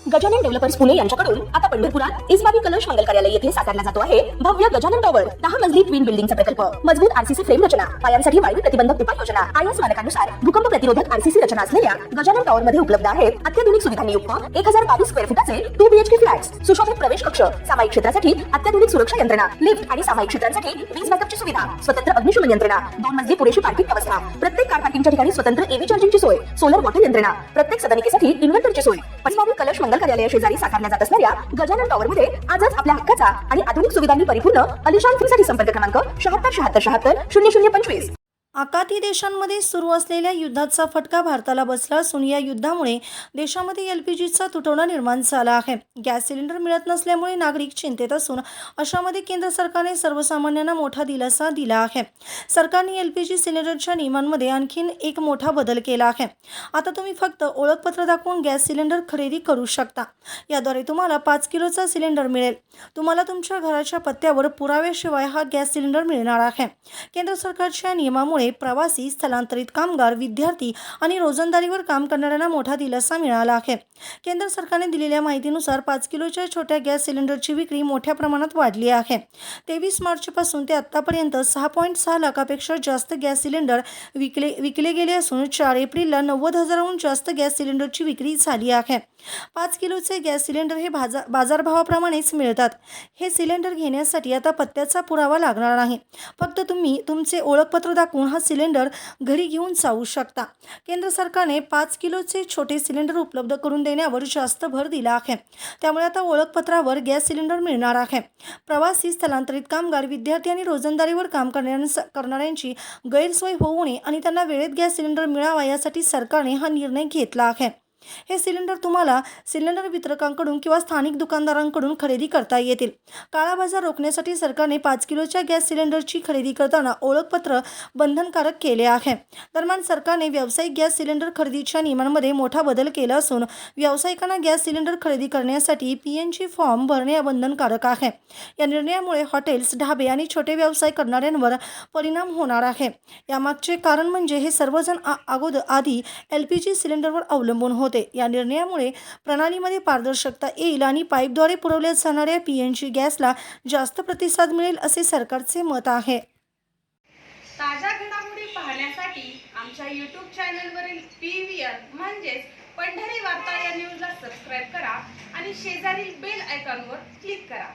Gajanan developers Pune यांच्याकडून आता पंढरपुरात इस्बाबी कलश मंगल कार्यालय येथे साकारला जातो आहे भव्य गजानन टॉवर 10 मजली ट्विन बिल्डिंगचा प्रकल्प। मजबूत आरसीसी फ्रेम रचना, पायांसाठी वायू प्रतिबंधक उपाययोजना, आयएस मानकानुसार भूकंप प्रतिरोधक आरसीसी रचना असलेल्या गजानन टॉवर मध्ये उपलब्ध आहेत अत्याधुनिक सुविधांनी युक्त 1022 स्क्वेअर फुटाचे 2 बीएचके फ्लॅट्स, सुशोभित प्रवेश कक्ष, सामायिक क्षेत्रासाठी अत्याधुनिक सुरक्षा यंत्रणा, लिफ्ट आणि सामायिक क्षेत्रांसाठी वीज बॅकअपची सुविधा, स्वतंत्र अग्निशमन यंत्रणा, 2 मजली पुरेशी पार्किंग व्यवस्था, प्रत्येक कार पार्किंगच्या ठिकाणी स्वतंत्र एव्ही चार्जिंगची सोय, सोलर वॉटर यंत्रणा, प्रत्येक सदनिकेसाठी इन्व्हर्टरची सोय। इस्बाबी कलश मंगल कार्यालय शेजारी साकारल्या जात असणाऱ्या गजानन टॉवर मध्ये आजच आपल्या हक्काचा आणि आधुनिक सुविधांनी परिपूर्ण अलिशान फ्रीसाठी संपर्क क्रमांक 7676760025। आखाती देशांमध्ये सुरू असलेल्या युद्धाचा फटका भारताला बसला असून या युद्धामुळे देशामध्ये एलपीजीचा तुटवडा निर्माण झाला आहे। गॅस सिलेंडर मिळत नसल्यामुळे नागरिक चिंतेत असून अशामध्ये केंद्र सरकारने सर्वसामान्यांना मोठा दिलासा दिला आहे। सरकारने एलपीजी सिलेंडरच्या नियमांमध्ये आणखीन एक मोठा बदल केला आहे। आता तुम्ही फक्त ओळखपत्र दाखवून गॅस सिलेंडर खरेदी करू शकता। याद्वारे तुम्हाला 5 किलोचा सिलेंडर मिळेल। तुम्हाला तुमच्या घराच्या पत्त्यावर पुराव्याशिवाय हा गॅस सिलेंडर मिळणार आहे। केंद्र सरकारच्या नियमामुळे प्रवासी, स्थलांतरित कामगार, विद्यार्थी आणि रोजंदारीवर काम करणाऱ्यांना मोठा दिलासा मिळाला आहे। केंद्र सरकारने दिलेल्या माहितीनुसार 5 किलोच्या छोट्या गॅस सिलेंडरची विक्री मोठ्या प्रमाणात वाढली आहे। 23 मार्चपासून ते आतापर्यंत 6.6 लाखापेक्षा जास्त गॅस सिलेंडर विकले गेले असून 4 एप्रिलला 90,000हून जास्त गॅस सिलेंडरची विक्री झाली आहे। 5 किलोचे गॅस सिलेंडर हे बाजारभावाप्रमाणेच मिळतात। हे सिलेंडर घेण्यासाठी आता पत्त्याचा पुरावा लागणार नाही, फक्त तुम्ही तुमचे ओळखपत्र दाखवून हा सिलेंडर घरी घेऊन जाऊ शकता। केंद्र सरकारने 5 किलोचे छोटे सिलेंडर उपलब्ध करून देण्यावर जास्त भर दिला आहे। त्यामुळे आता ओळखपत्रावर गॅस सिलेंडर मिळणार आहे। प्रवासी, स्थलांतरित कामगार, विद्यार्थी आणि रोजंदारीवर काम करणाऱ्यांची गैरसोय होऊ नये आणि त्यांना वेळेत गॅस सिलेंडर मिळावा यासाठी सरकारने हा निर्णय घेतला आहे। हे सिलेंडर तुम्हाला सिलेंडर वितरकांकडून किंवा स्थानिक दुकानदारांकडून खरेदी करता येतील। काळा बाजार रोखण्यासाठी सरकारने 5 किलोच्या गॅस सिलेंडरची खरेदी करताना ओळखपत्र बंधनकारक केले आहे। दरम्यान सरकारने व्यावसायिक गॅस सिलेंडर खरेदीच्या नियमांमध्ये मोठा बदल केला असून व्यावसायिकांना गॅस सिलेंडर खरेदी करण्यासाठी पीएनजी फॉर्म भरणे बंधनकारक आहे। या निर्णयामुळे हॉटेल्स, ढाबे आणि छोटे व्यवसाय करणाऱ्यांवर परिणाम होणार आहे। यामागचे कारण म्हणजे हे सर्वजण आधी एलपीजी सिलेंडरवर अवलंबून होते। या निर्णयामुळे प्रणालीमध्ये पारदर्शकता येईल आणि पाईपद्वारे पुरवल्या जाणाऱ्या पीएनजी गॅसला जास्त प्रतिसाद मिळेल असे सरकारचे मत आहे। ताज्या घडामोडी पाहण्यासाठी आमच्या YouTube चॅनलवरील PVR म्हणजेच पंढरी वार्ता या न्यूजला सबस्क्राइब करा आणि शेजारील बेल आयकॉनवर क्लिक करा।